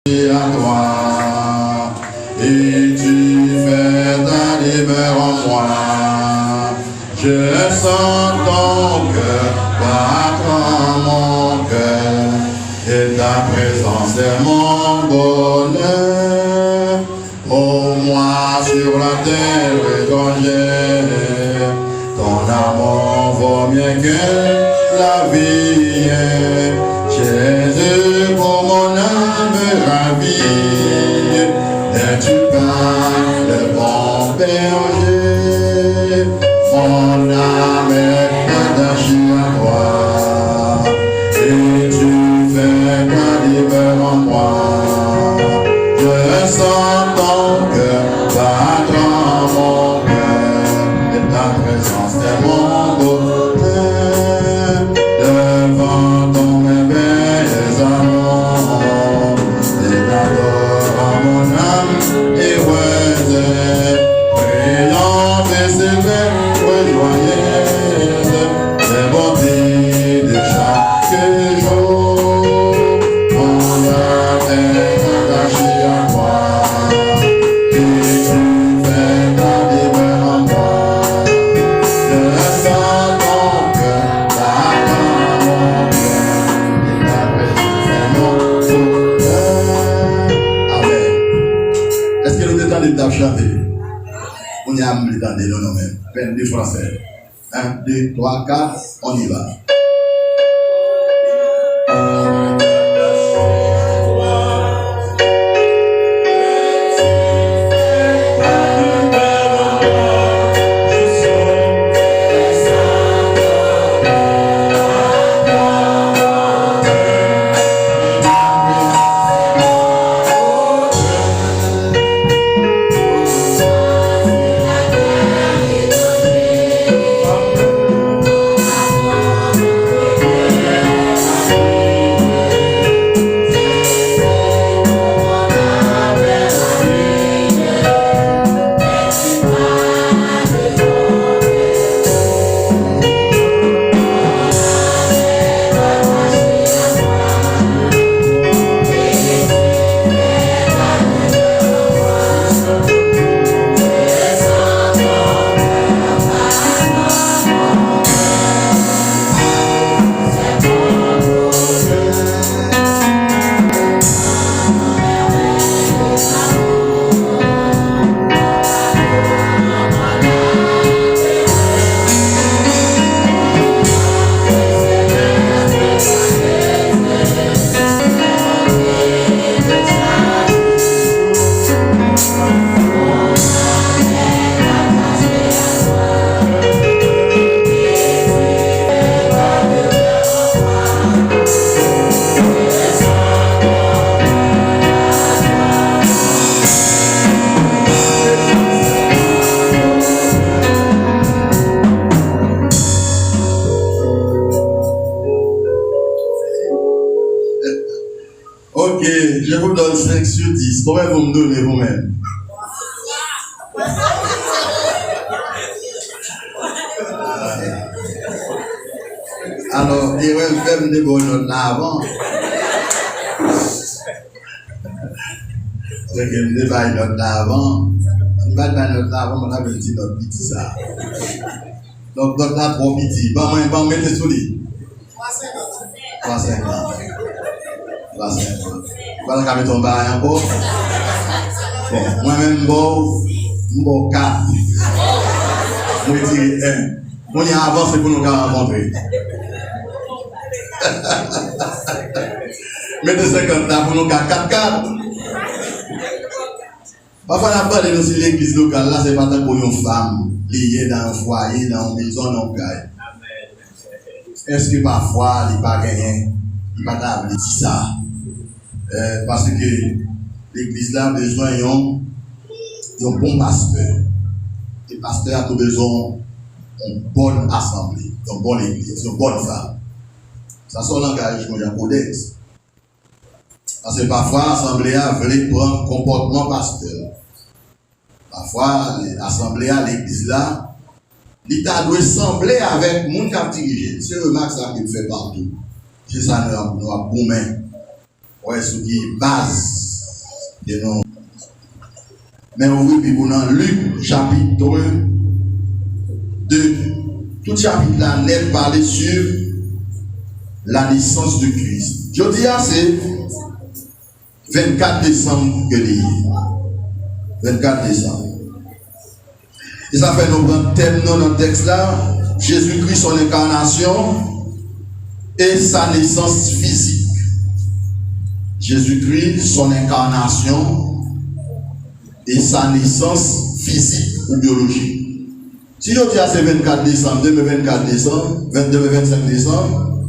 à toi, et tu fais ta demeure en moi. Je sens ton cœur battre en mon cœur, et ta présence est mon bonheur. Oh, moi sur la terre étrangère, ton amour vaut mieux que la vie. Jésus, pour mon âme ravie, n'es-tu pas le bon berger? Mon âme est attachée à toi, et tu fais ta demeure en moi. Je sens ton cœur battre en mon cœur, et ta présence est mon bonheur. Devant ton merveilleux amour, et d'abord à mon âme heureuse, brillante et sévère, joyeuse, les bontés de chaque jour. Mon âme est attachée à toi, et tu fais ta demeure en moi. Je sens ton cœur battre en mon cœur, et ta présence est mon bonheur. Amen. Est-ce que nous t'entendons de chanter? On y a mis dans des noms même. Peine de français. 1, 2, 3, 4, on y va. Ok, je vous donne 5 sur 10. Combien vous me donnez vous-même? Alors, il va faire des bonnes notes là avant. C'est que je vais faire notes là avant. Si je vais faire notes là avant, on a une petite note petit ça. Donc, note là trop petit. Bon, mettez sous lui. 3,50. Voilà quand je tombe encore. Bon, moi-même, bon 4. Moi, je dis 1. On y a avancé pour nous rencontrer. Mettez 50 là pour nous 4. Parfois, on a parlé de l'église locale. Là, c'est pas tant pour une femme liée dans un foyer, dans une maison, dans un caille. Est-ce que parfois, il n'y a pas rien, il n'y a pas de ça? Parce que l'église là a besoin d'un bon pasteur. Le pasteur a tout besoin d'une bonne assemblée, d'une bonne église, d'une bonne femme. Ça c'est un langage qu'on a codex. Parce que parfois l'assemblée a voulu prendre comportement pasteur. Parfois l'assemblée à l'église là, l'État doit sembler avec mon qui a dirigé. C'est le max ça qu'il fait partout. C'est ça nous a boumé. Ouais, ce qui est base Et non. Mais oui, puis vous dans Luc chapitre 2. Tout chapitre là net parler sur la naissance de Christ. Je dis c'est 24 décembre que l'est. 24 décembre. Et ça fait nos grands thèmes dans le texte là. Jésus-Christ, son incarnation et sa naissance physique. Jésus-Christ, son incarnation et sa naissance physique ou biologique. Si je dis à ce 24 décembre, 2024 décembre, 22-25 décembre,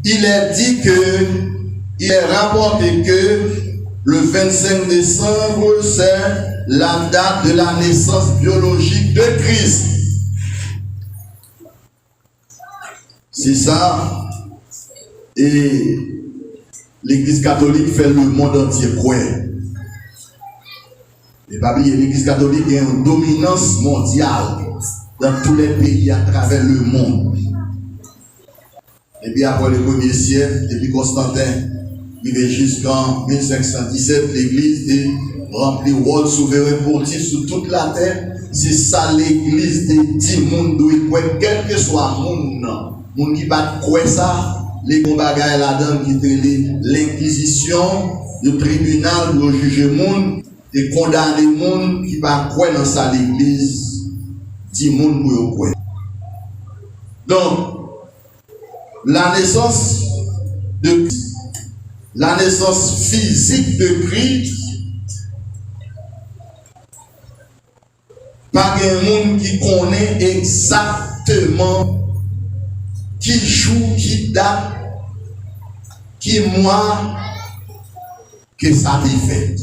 il est dit que, il est rapporté que le 25 décembre, c'est la date de la naissance biologique de Christ. C'est ça. Et l'Église catholique fait le monde entier croire. Et pas oublier, l'Église catholique a une dominance mondiale dans tous les pays à travers le monde. Et puis après le premier siècle, depuis Constantin, il est jusqu'en 1517, l'Église est remplie de rôle souverain pontife sur toute la terre. C'est ça l'Église de dit monde, quel que soit le monde qui va croire ça. Les combats là-dedans qui étaient l'inquisition, le tribunal pour juger le monde et condamner le monde qui va croire dans ça l'église, dit monde pour croire. Donc, la naissance de Christ, la naissance physique de Christ, pas un monde qui connaît exactement qui joue, qui date, qui mois que ça t'est fait.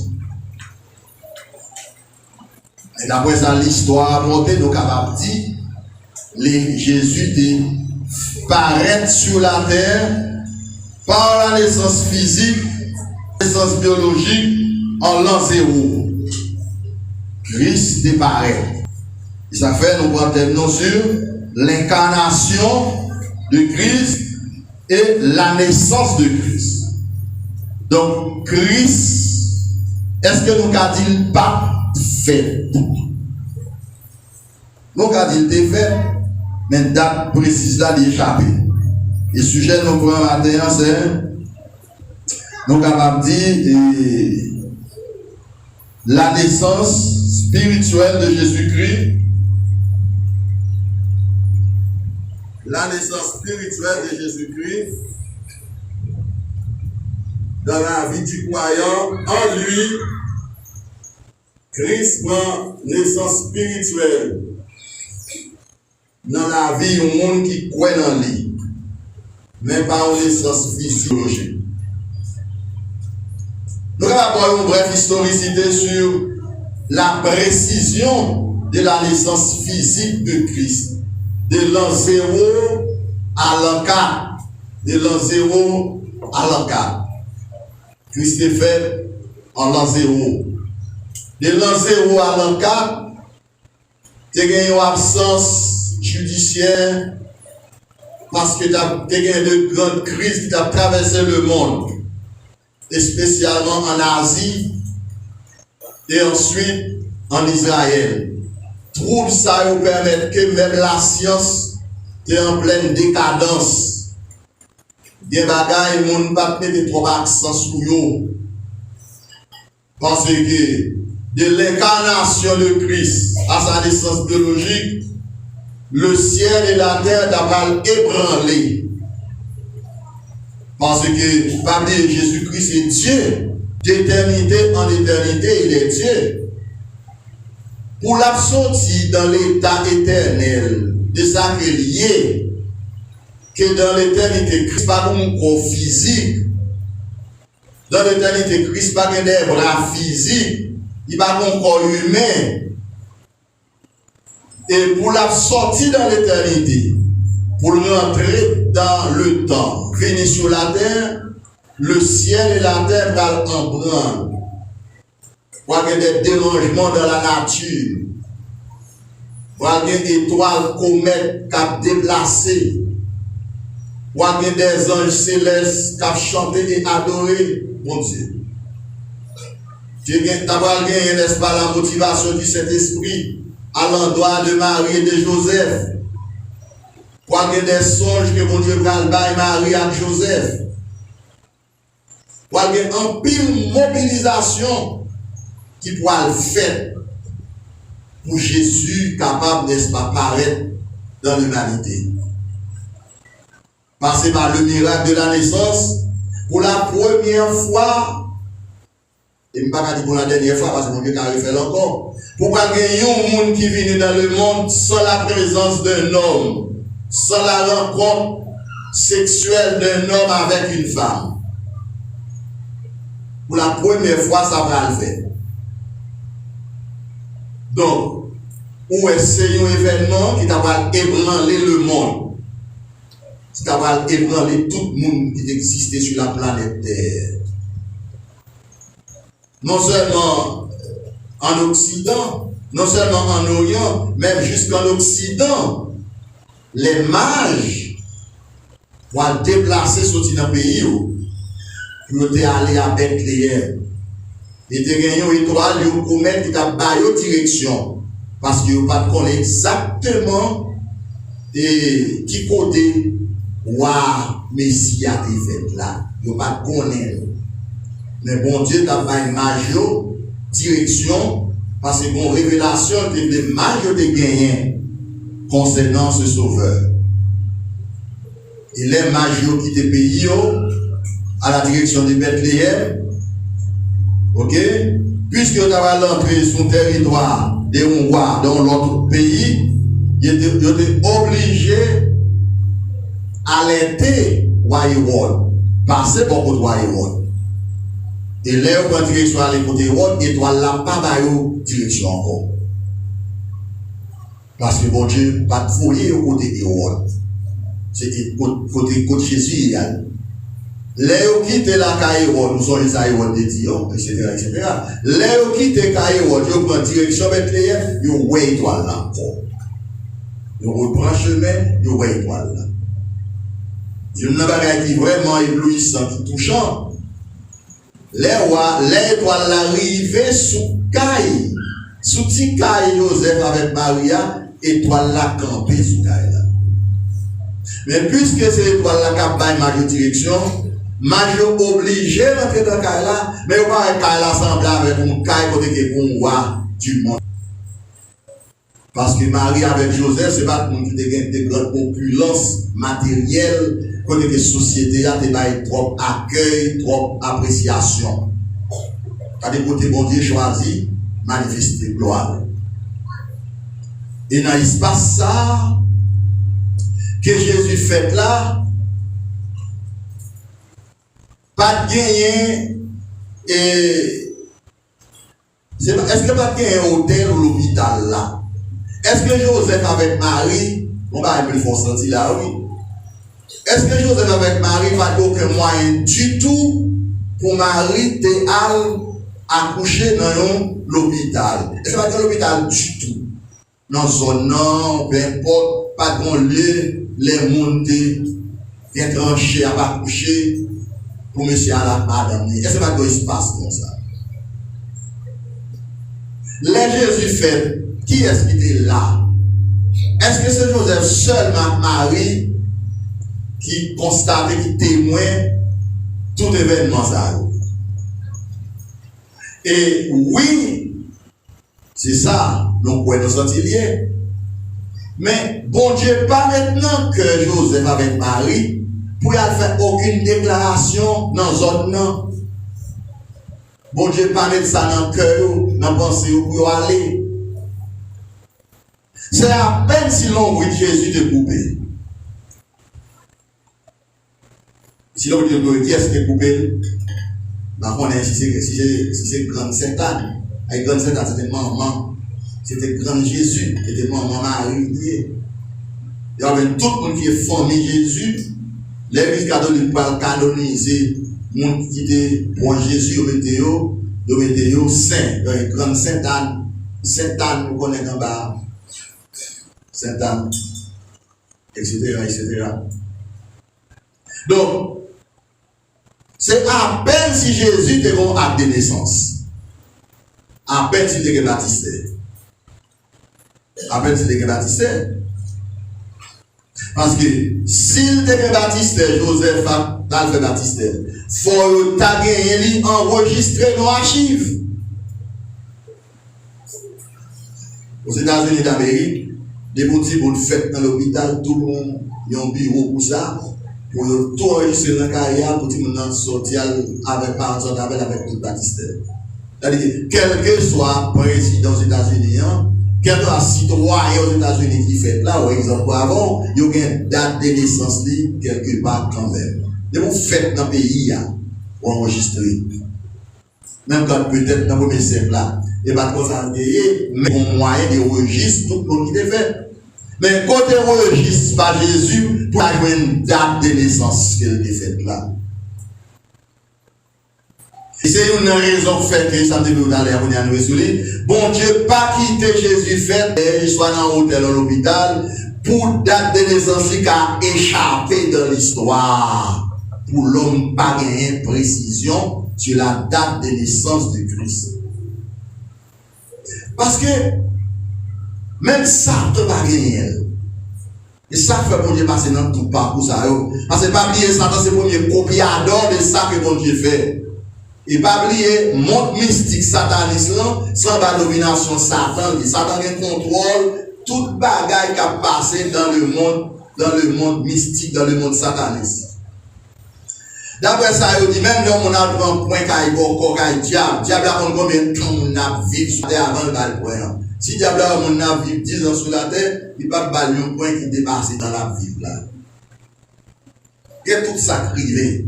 Et d'après ça, l'histoire montée, nous capables de dire, Jésus est paraître sur la terre par la naissance physique, la naissance biologique, en l'an zéro. Christ est paraît. Et ça fait, nous prenons sur l'incarnation de Christ et la naissance de Christ. Donc, Christ, est-ce que nous avons dit pas fait? Nous avons dit fait, mais date précise là d'échapper. Et le sujet nous prenons matin, c'est nous avons dit la naissance spirituelle de Jésus-Christ. La naissance spirituelle de Jésus-Christ dans la vie du croyant, en lui, Christ prend naissance spirituelle dans la vie du monde qui croit dans lui, mais pas une naissance physiologique. Nous allons avoir une brève historicité sur la précision de la naissance physique de Christ. De l'an 0 à l'an 4. De l'an 0 à l'an 4. Christ est fait en l'an 0. De l'an 0 à l'an 4, tu as eu une absence judiciaire parce que tu as eu de grandes crises qui ont traversé le monde, et spécialement en Asie et ensuite en Israël. Trouble ça vous permet que même la science est en pleine décadence. Des bagailles, moun pas mettre trop accent sur eux. Parce que de l'incarnation de Christ à sa naissance biologique, le ciel et la terre d'abord ébranlé. Parce que, parmi Jésus-Christ est Dieu, d'éternité en éternité, il est Dieu. Pour l'absortir dans l'état éternel de sa lié, que dans l'éternité, Christ pas un corps physique. Dans l'éternité, Christ pas un bras physique. Il pas un corps humain. Et pour l'absortir dans l'éternité, pour rentrer dans le temps, venir sur la terre, le ciel et la terre vont en branle. Il y a des dérangements dans la nature. Il y a des étoiles, comètes qui ont déplacé. Il y a des anges célestes qui ont chanté et adoré mon Dieu. Tu as gagné, n'est-ce pas, la motivation du Saint-Esprit à l'endroit de Marie et de Joseph. Pour avoir des songes que mon Dieu va le bailler Marie et Joseph. Pour avoir une pile mobilisation qui pourra le faire pour Jésus capable, n'est-ce pas, paraître dans l'humanité. Passer par le miracle de la naissance, pour la première fois, et je ne vais pas dire pour la dernière fois, parce que mon Dieu a fait encore, pour pas gagner un monde qui vient dans le monde sans la présence d'un homme, sans la rencontre sexuelle d'un homme avec une femme. Pour la première fois, ça va le faire. Donc, où est-ce un événement qui va ébranler le monde, qui va ébranler tout le monde qui existait sur la planète Terre. Non seulement en Occident, non seulement en Orient, même jusqu'en Occident, les mages vont déplacer sortir dans le pays pour aller à Bethléem. Et de gagner une étoile, ils vont mettre une direction. Parce qu'ils ne connaissent pas exactement qui côté roi Messie a été fait là. Ils ne connaissent pas. Mais bon Dieu t'a fait une majeure direction parce que bon révélation de majeure de gagner concernant ce sauveur. Et les majeures qui étaient payés à la direction de Bethléem, ok, puisque tu as l'entrée sur le territoire de un roi dans l'autre pays, ils étaient obligés à l'aider royaume, passer beaucoup de royaume. Et là, on va direction à l'écouter Hérode, et toi là, pas de direction encore. Parce que bon Dieu, pas de fouiller au côté Hérode. C'était côté Jésus. Là, on quitte la Hérode, nous sommes les Hérode de Dion, etc. Là, on quitte la Hérode, on prend direction Bethléem, on voit étoile là encore. On reprend chemin, on voit étoile là. C'est une bagaille qui est vraiment éblouissant, qui touchant. L'étoile arrivée sous Caille, sous Tikaï Joseph avec Maria, étoile la campée sous Caille. Mais puisque c'est l'étoile la campagne ma direction, major obligé d'entrer dans Caille là, mais on va avec Caille assemblée avec un Caille côté que pour voir du monde. Parce que Marie avec Joseph, c'est pas tout le monde qui a une grande opulence matérielle. Côté que société a trop accueil, trop appréciation. T'as des côtés bon Dieu choisi, manifester gloire. Et dans l'espace ça, que Jésus fait là, pas de gagner, et est-ce que pas de gagner un hôtel ou l'hôpital là? Est-ce que Joseph avec Marie, on va me le faire sentir là, oui? Est-ce que Joseph avec Marie n'a aucun moyen du tout pour Marie accoucher dans l'hôpital? Est-ce que pas l'hôpital du tout? Dans la zone, non, peu importe, pas de lieu, les monter, bien tranché à accoucher pour monsieur à la madame. Est-ce que pas de espace comme ça? Les Jésus fait, qui est-ce qui était là? Est-ce que c'est Joseph seulement Marie qui constate, qui témoigne tout événement ça? Et oui, c'est ça, donc pour nous sentir liés. Mais bon Dieu, pas maintenant que Joseph avec Marie, pour y faire aucune déclaration dans la zone non. Bon Dieu, pas mettre ça dans le cœur, dans la pensée pour aller. C'est à peine si l'ombre de Jésus te coupé. Si l'on dit qui est-ce qui est coupé, si c'est grande Satan, avec grande Satan, c'était maman, c'était grand Jésus, c'était maman Marie. Il y avait tout le monde qui est formé Jésus, l'église catholique pour canoniser, le monde qui était pour Jésus, il mettait saint, grande Sainte-Anne, Sainte-Anne, nous connaissons en bas, Sainte-Anne, etc. Donc, c'est à peine si Jésus te rend acte de naissance. Après, il est baptisé. Après, il est baptisé. Parce que s'il est baptisé, Joseph a fait baptisé. Il faut taguer enregistrer nos archives. Aux États-Unis d'Amérique, des petits bouts de fête dans l'hôpital, tout le monde a un bureau pour ça. Pour tout enregistrer dans la carrière, pour tout le monde sortir avec parents avec le baptistère. C'est-à-dire, quel que soit le président aux États-Unis, quel que soit le citoyen aux États-Unis qui fait là, par exemple, avant, il y a une date de naissance quelque part quand même. De vous faites dans le pays, pour enregistrer. Même quand peut-être dans le premier siècle là, il n'y a pas de conseiller, mais au moyen de registre tout le monde qui est fait. Mais quand on registre par Jésus, pour avoir une date de naissance qu'elle est faite là. Et c'est une raison fait que ça me dit dans l'air, on a résolu. Bon Dieu, pas quitter Jésus fait, il soit dans l'hôtel ou l'hôpital, pour date de naissance qui a échappé dans l'histoire. Pour l'homme, pas gagner précision sur la date de naissance de Christ. Parce que, même ça, tu vas gagner. Et ça fait bon Dieu passer dans tout parcours. Parce que pas oublier Satan, c'est le premier copiador de ça que bon Dieu fait. Et pas oublier, monde mystique sataniste, sans la domination Satan. Satan a un contrôle, toute bagaille qui a passé dans le monde mystique, dans le monde sataniste. D'après ça, il dit, même là, on a un point qui est diable. Diable a combien de temps on a vécu sur la terre avant le point. Si diable a vécu 10 ans sur la terre, il ne peut pas balayer un point qui dépasse dans la vie là. Et tout ça crivé.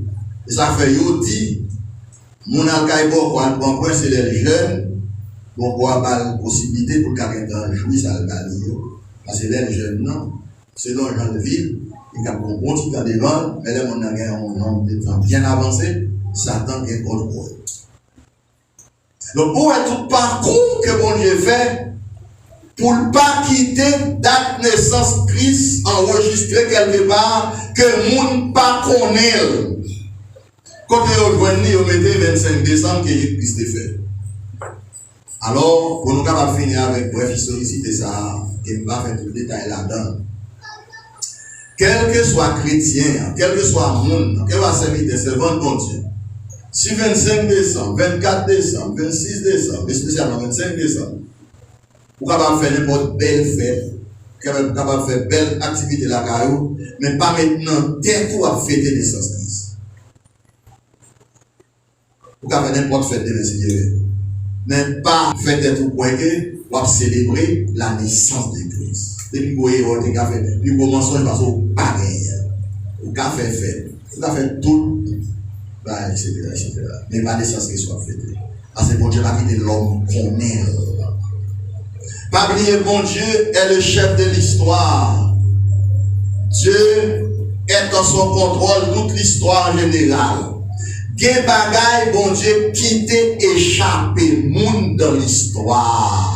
Et ça fait, il dit, mon alcaïbo, quand on point, c'est les jeunes, pour avoir la possibilité pour quelqu'un jouir ça le balayer. Parce que les jeunes, non, selon les gens de ville, il y a un bon petit temps devant, mais là, on a un nombre de temps bien avancé, Satan est contrôle. Donc, pour être tout parcours que mon Dieu fait, pour ne pas quitter date naissance Christ enregistré quelque part, que le monde pas connaît. Quand on mettez 25 décembre que Christ est fait. Alors, pour nous capables finir avec bref historicité, ça, qui ne va pas faire tout le détail là-dedans. Quel que soit chrétien, quel que soit monde, quel que soit serviteur, servant de mon Dieu. Si 25 décembre, 24 décembre, 26 décembre, mais spécialement 25 décembre, vous pouvez faire n'importe belle fête, vous pouvez faire belle activité la caillou, mais pas maintenant, dès qu'on va fêter naissance Christ. Vous pouvez faire n'importe fête de Dieu, mais pas fêter tout point que vous allez célébrer la naissance de Christ. Depuis que vous avez fait, puis vous commencez parce que vous n'avez pas gagné. Vous avez fait fête, vous avez fait tout, etc. Mais pas naissance qui soit faite. Parce que bon Dieu va quitter l'homme qu'on est. Pas oublier, bon Dieu est le chef de l'histoire. Dieu est dans son contrôle toute l'histoire en général. Gen bagay, bon Dieu, quitter, échapper, monde dans l'histoire.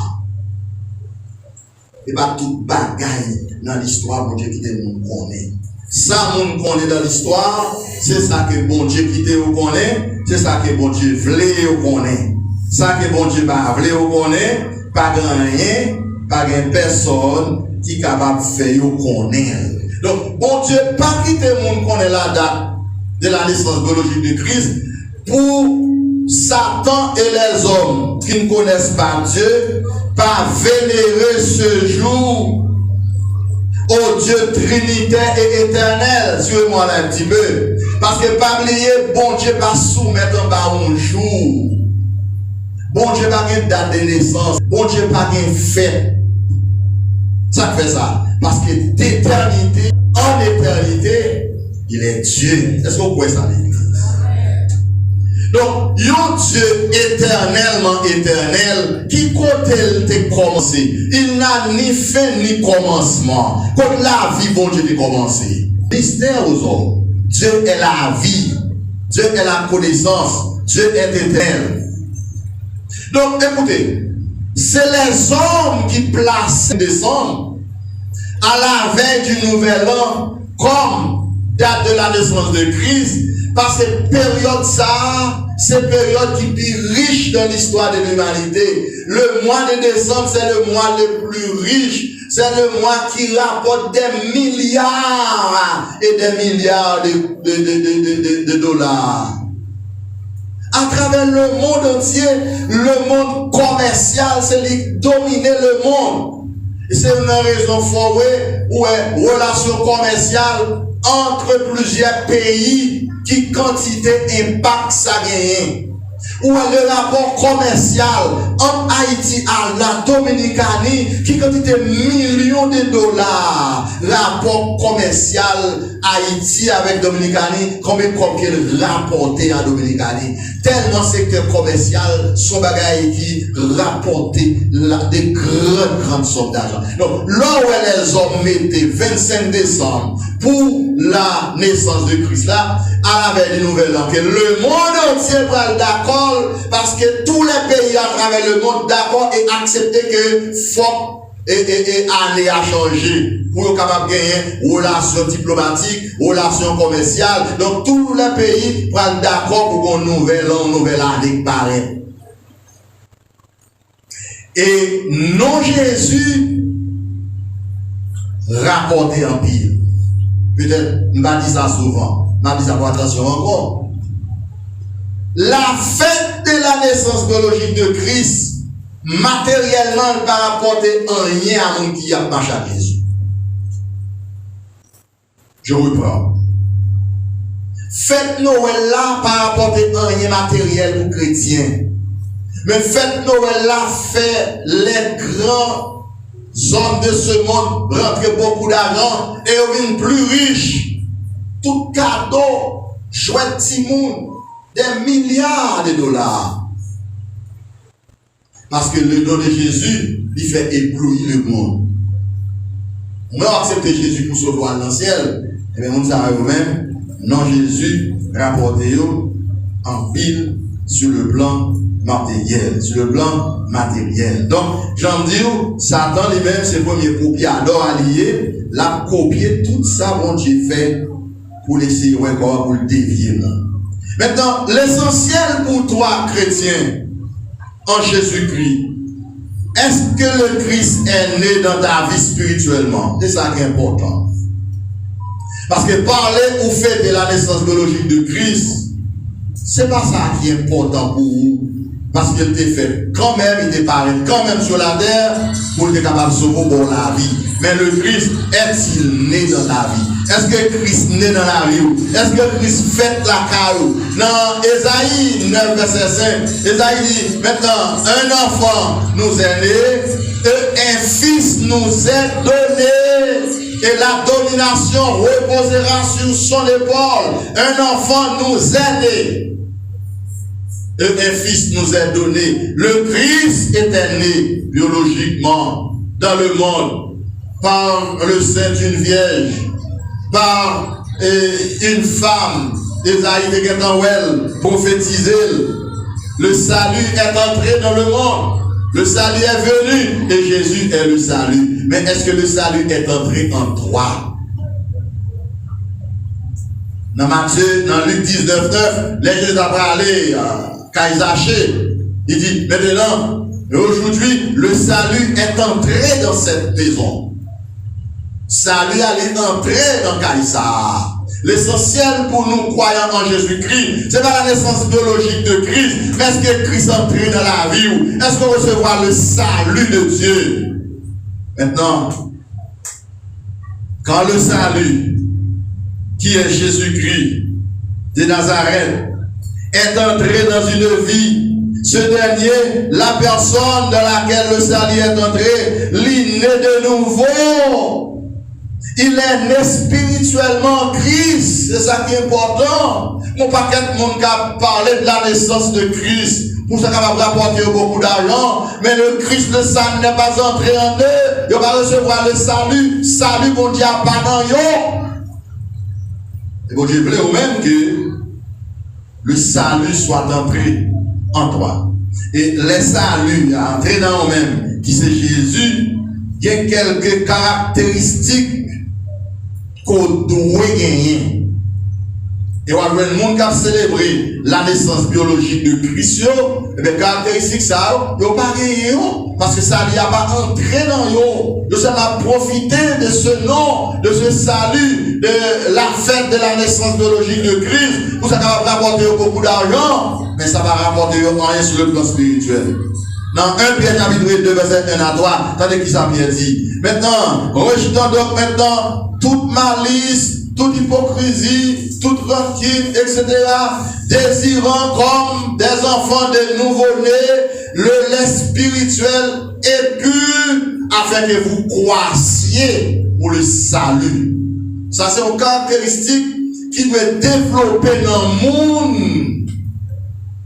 Et pas tout bagay dans l'histoire, bon Dieu, quitter, monde connaît. Ça, monde connaît dans l'histoire, c'est ça que bon Dieu quitter ou connaît, c'est ça que bon Dieu voulait ou connaît. Ça que bon Dieu pas voulait ou connaît, pas rien, pas personne qui est capable de faire ou connaît. Donc, bon Dieu, pas quitter le monde connaît la date de la naissance biologique de Christ pour Satan et les hommes qui ne connaissent pas Dieu, pas vénérer ce jour au Dieu trinitaire et éternel. Suivez-moi là un petit peu. Parce que pas oublier, bon Dieu pas soumettre en bas un jour. Bon Dieu pas une date de naissance. Bon Dieu pas une fête. Ça fait ça. Parce que d'éternité en éternité, il est Dieu. Est-ce que vous pouvez ça l'église? Donc, un Dieu éternellement éternel, qui côté il commencé, il n'a ni fin ni commencement. Quand la vie, bon Dieu, a commencé. Mystère aux hommes. Dieu est la vie. Dieu est la connaissance. Dieu est éternel. Donc, écoutez, c'est les hommes qui placent décembre à la veille du nouvel an comme date de la naissance de Christ, parce que période ça, c'est la période qui est plus riche dans l'histoire de l'humanité. Le mois de décembre, c'est le mois le plus riche. C'est le mois qui rapporte des milliards et des milliards de dollars. À travers le monde entier, le monde commercial, c'est lui dominer le monde. Et c'est une raison forte où une relation commerciale entre plusieurs pays qui quantité impact ça gagne. Ou le rapport commercial entre Haïti et la Dominicanie qui quantité millions de dollars. Rapport commercial Haïti avec Dominicanie, combien qu'elle rapporté à Dominicanie. Tellement secteur commercial, son bagage qui rapporté des grandes sommes d'argent. Donc, là où les hommes mettaient 25 décembre pour la naissance de Christ là, à la veille des nouvelles langues, le monde entier va d'accord parce que tous les pays à travers le monde d'accord et accepter que faut et année a changé pour être capable de gagner relations diplomatiques, relations commerciales. Donc tous les pays vont d'accord pour une nouvelle année pareil. Et non Jésus rapporté en pile. Peut-être, je ne dis ça souvent, je dis ça pour attention encore. La fête de la naissance biologique de Christ, matériellement, ne va rapporter rien à mon qui a marché à Jésus. Je reprends. Fête Noël là, par rapporter rien matériel pour chrétiens. Mais fête Noël là, fait les grands hommes de ce monde rentrer beaucoup d'argent et deviennent plus riches. Tout cadeau, chouette Timoun, des milliards de dollars. Parce que le don de Jésus, il fait éblouir le monde. On a accepté Jésus pour sauver dans le ciel. Et bien, on savait vous-même, non Jésus rapporté en pile sur le plan matériel. Sur le plan matériel. Donc, j'en dis, Satan lui-même, c'est le premier copiador allié, l'a copié tout ça, bon Dieu fait pour l'essayer, pour le dévier. Maintenant, l'essentiel pour toi, chrétien, en Jésus-Christ, est-ce que le Christ est né dans ta vie spirituellement? C'est ça qui est important. Parce que parler ou fait de la naissance biologique de Christ, c'est pas ça qui est important pour vous. Parce qu'il t'est fait quand même, il t'est parlé quand même sur la terre pour être capable de sauver pour la vie. Mais le Christ, est-il né dans ta vie? Est-ce que Christ né dans la vie? Est-ce que Christ fait la caillou? Dans Ésaïe 9, verset 5, Ésaïe dit, maintenant, un enfant nous est né, et un fils nous est donné, et la domination reposera sur son épaule. Un enfant nous est né. Et un fils nous est donné. Le Christ était né biologiquement dans le monde par le sein d'une vierge, par une femme. Esaïe de Guétanouel prophétisé. Le salut est entré dans le monde. Le salut est venu et Jésus est le salut. Mais est-ce que le salut est entré en toi? Dans Matthieu, dans Luc 19, 9, les Jésus a parlé Kaisaché. Il dit, maintenant, aujourd'hui, le salut est entré dans cette maison. Salut allait entrer dans Kaïsar. L'essentiel pour nous croyants en Jésus-Christ, c'est pas la naissance biologique de Christ, mais est-ce que Christ est entré dans la vie? Est-ce qu'on recevra le salut de Dieu? Maintenant, quand le salut, qui est Jésus-Christ de Nazareth, est entré dans une vie, ce dernier, la personne dans laquelle le salut est entré, il naît de nouveau. Il est né spirituellement Christ. C'est ça qui est important. Mon paquet de monde qui a parlé de la naissance de Christ. Pour ça qu'on va rapporter beaucoup d'argent. Mais le Christ, le salut n'est pas entré en eux. Il va recevoir le salut. Salut, bon Dieu, pas dans eux. Et bon Dieu voulait au même que le salut soit entré en toi. Et les saluts entrés dans eux-mêmes, qui c'est Jésus, il y a quelques caractéristiques qu'on doit gagner. Et on a le monde qui a célébré la naissance biologique de Christ, et bien, caractéristique ça, ils n'ont pas gagné, parce que ça n'y a pas entré dans eux. Ils ont profité de ce nom, de ce salut, de la fête de la naissance biologique de Christ, pour ça va rapporter beaucoup d'argent, mais ça va rapporter rien sur le plan spirituel. Dans 1 Pierre chapitre 2, verset 1 à 3, attendez qui ça Pierre dit. Maintenant, rejetons donc maintenant toute malice, toute hypocrisie, toute rancune, etc., désirant comme des enfants de nouveau-nés le lait spirituel et pur, afin que vous croissiez pour le salut. Ça, c'est une caractéristique qui doit développer dans le monde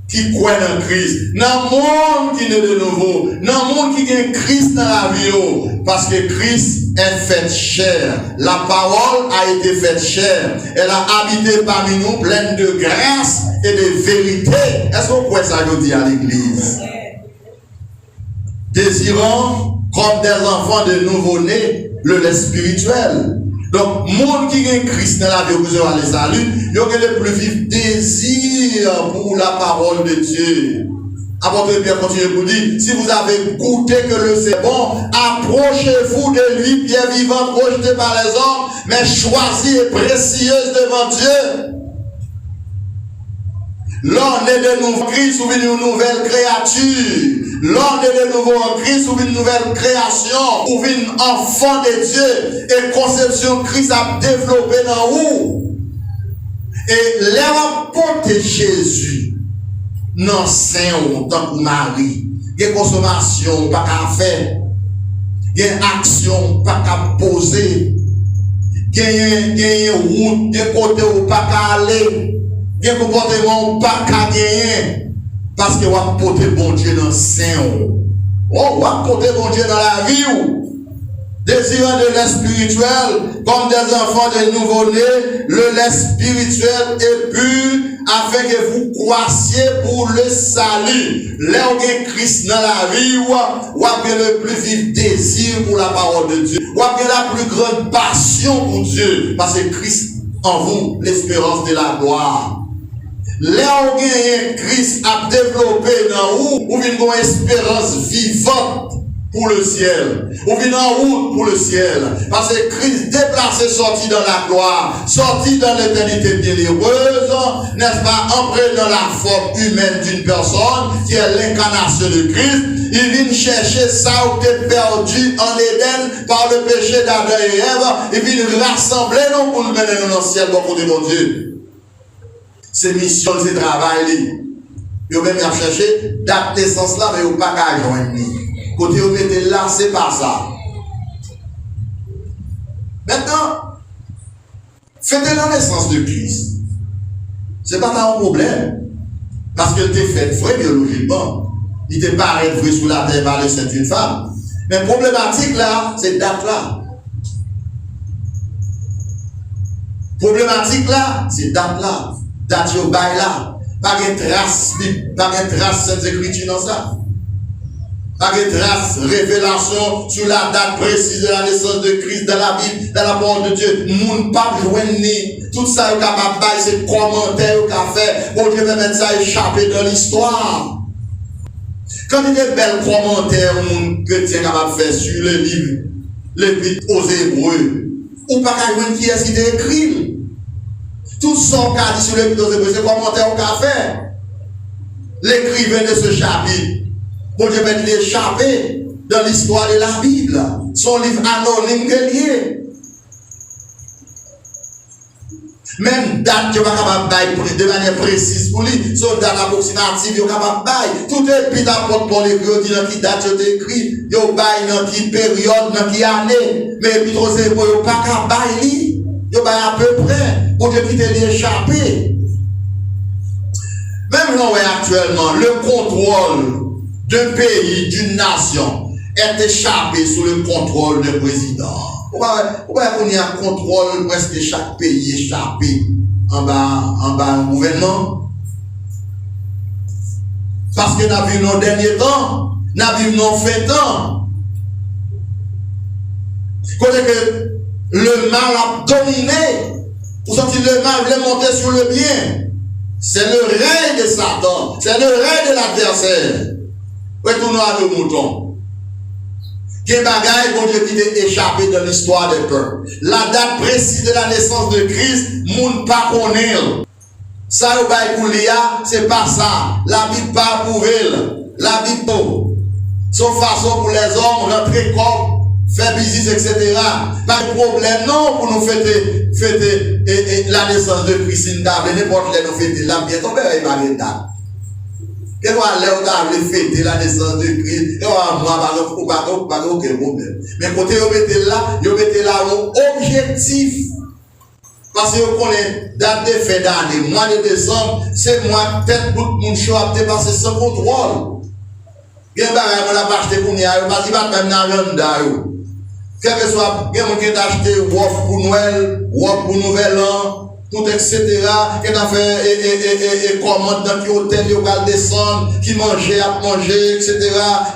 qui croit dans Christ, dans le monde qui est de nouveau, dans le monde qui a Christ dans la vie, parce que Christ est fait chair. La parole a été faite chair. Elle a habité parmi nous pleine de grâce et de vérité. Est-ce qu'on croit ça aujourd'hui à l'église? Désirant comme des enfants de nouveau-nés le lait spirituel. Donc, monde qui a Christ dans la vie, vous aurez les saluts, il y aura le plus vif désir pour la parole de Dieu. Apôtre Pierre continue pour dire, si vous avez goûté que le c'est bon, approchez-vous de lui, pierre vivante, rejetée par les hommes, mais choisie et précieuse devant Dieu. L'on est de nouveau en Christ ou une nouvelle créature. L'on est de nouveau en Christ ou une nouvelle création, ou une enfant de Dieu. Et conception Christ a développé dans vous. Et l'air porté Jésus, non saint en tant que Marie. Il y a consommation, pas qu'à faire. Il y a action, pas qu'à poser. Il y a route, il y a côté où pas qu'à aller. Il y a comportement, pas qu'à gagner. Parce que vous avez porté bon Dieu dans le sein. Oh, vous avez porté bon Dieu dans la vie. Désirant de lait spirituel, comme des enfants de nouveau-nés, le lait spirituel est pur, afin que vous croissiez pour le salut. Là où il y a Christ dans la vie, vous avez le plus vif désir pour la parole de Dieu. Vous avez la plus grande passion pour Dieu. Parce que Christ en vous, l'espérance de la gloire. Là où Christ a développé dans vous, vous avez une espérance vivante pour le ciel. Vous venez en route pour le ciel. Parce que Christ déplacé, sorti dans la gloire, sorti dans l'éternité bienheureuse, n'est-ce pas, entré dans la forme humaine d'une personne qui est l'incarnation de Christ. Il vient chercher ça où tu es perdu en Éden par le péché d'Adam et Ève. Il vient rassembler nous pour nous mener dans le ciel, bon côté de mon Dieu. C'est mission, c'est travail. Vous même cherché date de naissance là, mais vous n'avez pas qu'à joindre. Côté vous mettez là, c'est pas ça. Maintenant, fêtez la naissance de Christ. C'est pas un problème. Parce qu'elle était faite vrai biologiquement. Il était pas vrai sous la terre par le sein d'une femme. Mais problématique là, c'est date là. Problématique là, c'est date là. Date au bail là. Pas de trace sans écriture dans ça. Pas de trace, révélation sur la date précise de la naissance de Christ dans la Bible, dans la parole de Dieu. Moun pas joindre ni. Tout ça est capable de c'est commentaire au café. Pour Dieu même mettre ça échappé dans l'histoire. Quand il y a des belles commentaires, mon chrétien capable de faire sur le livre, l'épître aux Hébreux, ou pas qu'à joindre qui est-ce qui est écrit. Tout ça qu'a dit sur l'épître aux Hébreux, c'est commentaire au café. L'écrivain de ce chapitre. Pour Dieu mettre l'échappé dans l'histoire de la Bible. Son livre anonyme que lié. Même date que vous capable de manière précise pour lui. Son date approximative, vous capable de tout est puis d'apporter pour les gros, dans qui date vous écrit, vous bail dans qui période, dans qui année. Mais puis trop c'est pour vous pas capable de vous bail à peu près. Pour Dieu quitter l'échappé. Même là, actuellement, le contrôle d'un pays, d'une nation, est échappé sous le contrôle d'un président. Pourquoi on y a un contrôle presque chaque pays échappé en bas du gouvernement? Parce que nous avons vu nos derniers temps, nous avons vu nos fin temps. Côté que le mal a dominé Vous sentez le mal, vous voulez monter sur le bien. C'est le règne de Satan. C'est le règne de l'adversaire. Retournons à nos moutons. Quel bagaille, bon Dieu, qui est échappé dans l'histoire des peuples. La date précise de la naissance de Christ, moun pas connaît. Ça, au bail pour l'IA, c'est pas ça. La Bible pas prouvé. La Bible pas. Sauf façon pour les hommes, rentrer comme, faire business, etc. Pas de problème, non, pour nous fêter la naissance de Christ, n'importe les nous fêter là, bien tombé, il va y date. Qu'est-ce qu'on a fêter la naissance de Christ? Et on va pas aucun problème. Mais quand vous mettez là un objectif. Parce que vous connaissez, date de fin d'année, mois de décembre, c'est moi, peut-être pour mon choix à dépasser sans contrôle. Bien, on a pas acheté pour nous, parce qu'il va même dans l'agenda. Quel que soit, il y a quelqu'un qui a acheté WOF pour Noël, WOF pour Nouvel An, tout etc. Qui a fait commande dans quel hôtel il va descendre, qui mangeait à manger, etc.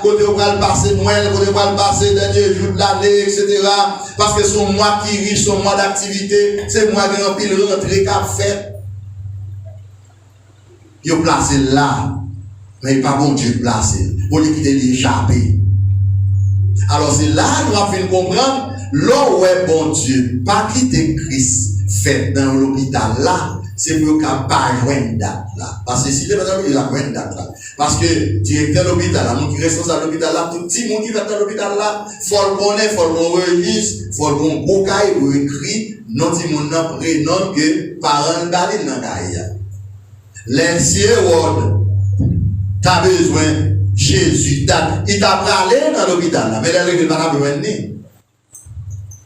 Côté il va passer Noël, côté il va passer les derniers jours de l'année, etc. Parce que son mois qui riche, son mois d'activité, c'est moi qui remplit le rentrée qu'a fait. Il est placé là, mais il n'est pas bon Dieu placé. Pour lui quitter l'échappé. Alors c'est là que nous avons comprendre, là où est bon Dieu, pas quitter Christ fait dans l'hôpital là, c'est pour qu'il n'y ait pas joindre date là. Parce que si le pas il a joindre date là. Parce que directeur de l'hôpital là, mon qui est responsable de l'hôpital là, tout petit monde qui va dans l'hôpital là, faut le connaître, faut le registre, faut le bon cahier pour écrire, non si mon nom prénom que parents d'aller dans cahier. Les cieux, t'as besoin Jésus, il t'a parlé dans l'hôpital là, mais là, il n'a pas besoin de venir.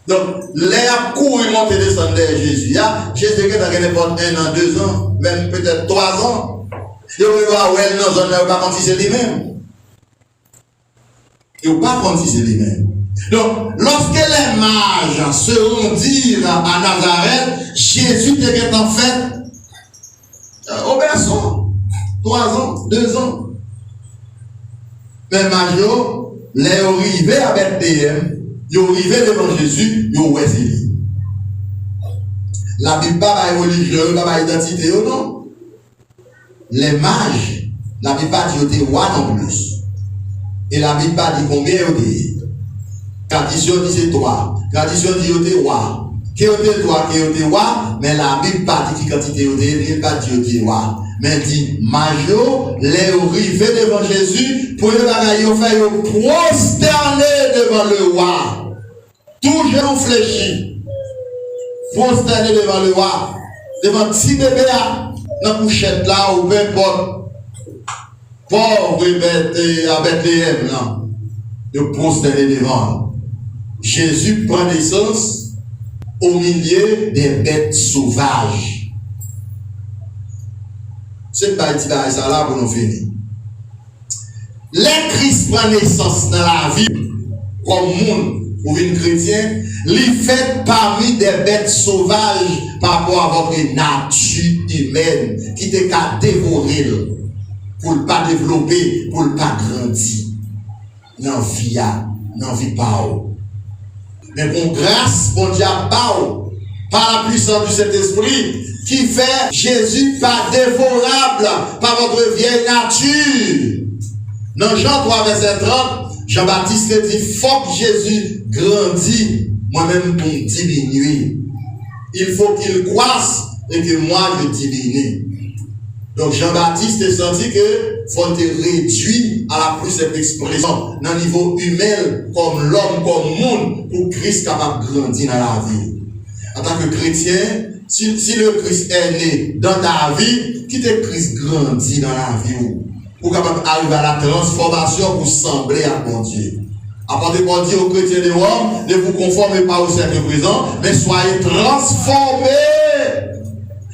Donc, les cours, ils montent et descendent de Jésus. Jésus qui a n'importe 1 an, 2 ans, même peut-être 3 ans. Il va voir où elle dans un pas quand c'est lui-même. Il ne pas quand c'est lui-même. Donc, lorsque les mages se rendirent à Nazareth, Jésus était en fait au berceau. 3 ans, 2 ans. Mais mages, les arrivés à Bethléem, ils sont arrivés devant Jésus, ils ont oublié. La Bible pas de religion, pas d'identité, non. Les mages, la Bible pas dit qu'ils étaient rois non plus. Et la Bible pas dit combien ils étaient. Tradition dit c'est 3. Tradition dit qu'ils étaient rois. Qui étaient 3, qui étaient rois, mais la Bible pas dit qui quantité ils étaient, il pas dit qu'ils étaient rois. Mais dit, majo, les arrivés devant Jésus, pour les bagailles, faire prosterner devant le roi. Toujours fléchi. Prosterner devant le roi. Devant petit bébé dans la couchette là, ou peu importe. Pauvre à Bethléem là. De prosterner devant. Jésus prend naissance au milieu des bêtes sauvages. C'est pas dit ça là pour nous finir. Les Christ prend naissance dans la vie comme monde pour une chrétien, les fait parmi des bêtes sauvages par rapport à votre nature humaine qui te qu'à dévorer pour ne pas développer, pour ne pas grandir. Non, vie pas. Mais pour grâce, bon Dieu par la puissance du Saint-Esprit, qui fait Jésus pas dévorable par votre vieille nature. Dans Jean 3, verset 30, Jean-Baptiste dit, faut que Jésus grandisse, moi-même pour diminuer. Il faut qu'il croisse et que moi je diminue. Donc Jean-Baptiste a senti que faut te réduire à la plus simple expression, dans le niveau humain, comme l'homme, comme monde, pour Christ capable de grandir dans la vie. En tant que chrétien, si le Christ est né dans ta vie, qui te Christ grandit dans la vie, pour capable arriver à la transformation pour sembler à mon Dieu. Apportez pour dire aux chrétiens de Rome, ne vous conformez pas au siècle présent, mais soyez transformés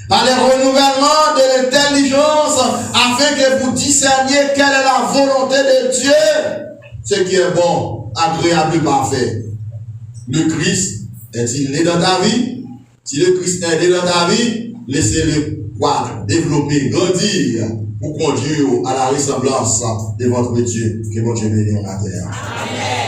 par le renouvellement de l'intelligence, afin que vous discerniez quelle est la volonté de Dieu, ce qui est bon, agréable et parfait. Le Christ est-il né dans ta vie? Si le Christ est né dans ta vie, laissez-le croître, développer, grandir pour conduire à la ressemblance de votre Dieu. Que votre Dieu bénisse en la terre. Amen.